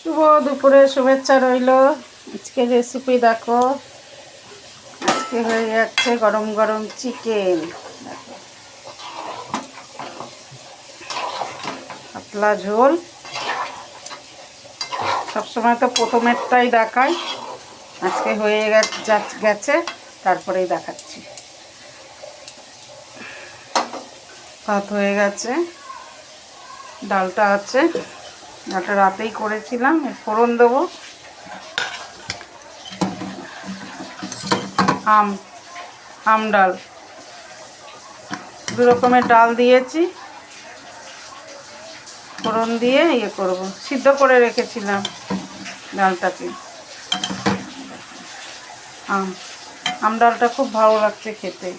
শুভ দুপুরে শুভেচ্ছা রইল। আজকে রেসিপি দেখো, আজকে হয়ে যাচ্ছে গরম গরম চিকেন। দেখো, পাতলা ঝোল। সবসময় তো প্রথমেরটাই দেখাই, আজকে হয়ে গেছে তারপরেই দেখাচ্ছি। ভাত হয়ে গেছে, ডালটা আছে, ডালটা রাতেই করেছিলাম। ফোড়ন দেবো, আম ডাল, দু রকমের ডাল দিয়েছি। ফোড়ন দিয়ে করব, সিদ্ধ করে রেখেছিলাম ডালটাকে। আম ডালটা খুব ভালো লাগছে খেতে।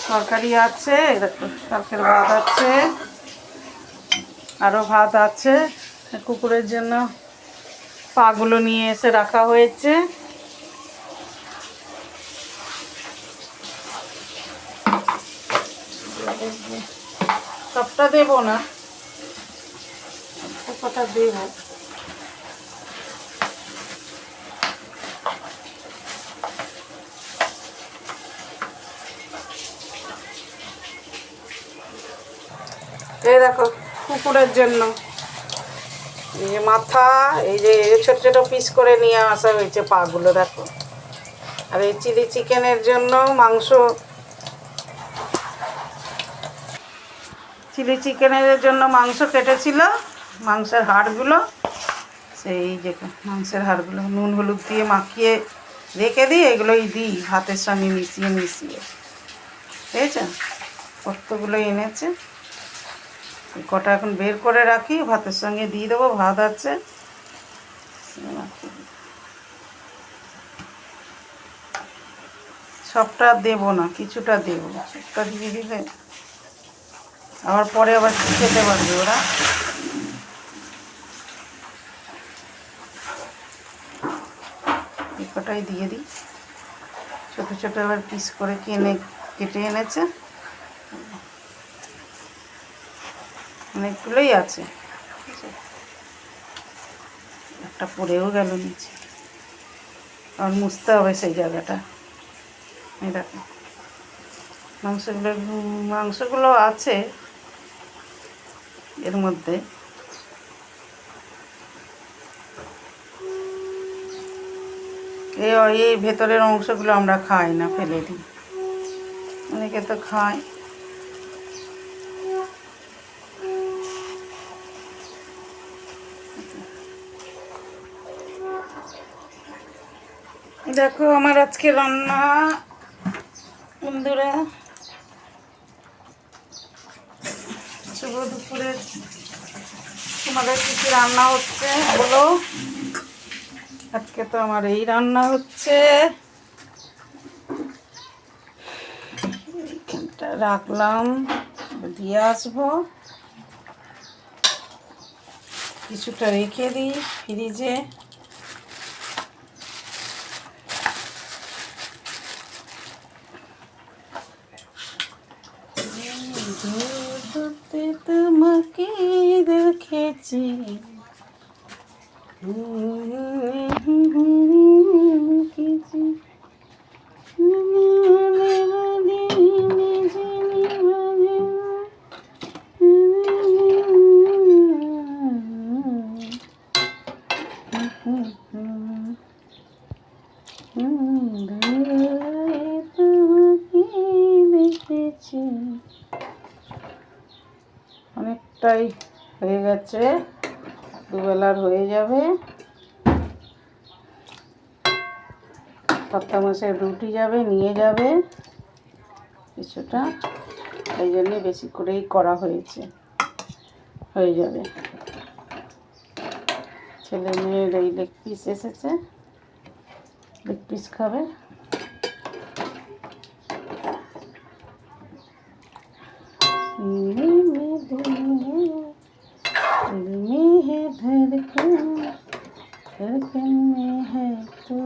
তরকারি আছে, কালকের ভাত আছে, আরও ভাত আছে। কুকুরের জন্য পাগুলো নিয়ে এসে রাখা হয়েছে। সবটা দেবো না, কটা দেবো। এই দেখো, কুকুরের জন্য এই যে মাথা, এই যে ছোট ছোট পিস করে নিয়ে আসা হয়েছে পাগুলো, দেখো। আর এই চিলি চিকেনের জন্য মাংস, চিলি চিকেনের জন্য মাংস কেটেছিল, মাংসের হাড়গুলো। সেই যে মাংসের হাড়গুলো নুন হলুদ দিয়ে মাখিয়ে রেখে দিই, এগুলোই দিই ভাতের সঙ্গে মিশিয়ে মিশিয়ে। বুঝেছ, কতগুলো এনেছে, কটা এখন বের করে রাখি, ভাতের সঙ্গে দিয়ে দেবো। ভাত আছে, সবটা দেবো না, কিছুটা দেবো। সবটা দিয়ে দিলে আবার পরে আবার খেতে পারবে ওরা। এই কটাই দিয়ে দিই। ছোটো ছোটো আবার পিস করে কেটে এনেছে, অনেকগুলোই আছে। একটা পড়েও গেল নিচে, আর মুছতে হবে সেই জায়গাটা। এই দেখো, মাংসগুলো আছে এর মধ্যে। এই ভেতরের অংশগুলো আমরা খাই না, ফেলে দিই। অনেকে তো খায়। দেখো আমার আজকে রান্না, বন্ধুরা। শুভ দুপুরে তোমাদের কী কী রান্না হচ্ছে বলো। আজকে তো আমার এই রান্না হচ্ছে। এইখানটা রাখলাম, দিয়ে আসবো। কিছুটা রেখে দিই ফ্রিজে। তোমাকে দেখেছি, অনেকটাই হয়ে গেছে, দুবেলার হয়ে যাবে। কর্তা মাসের রুটি যাবে, নিয়ে যাবে কিছুটা, এই জন্যে বেশি করেই করা হয়েছে, হয়ে যাবে। ছেলে মেয়ের এই লেগ পিস এসেছে, লেগ পিস খাবে। धड़कन में है तू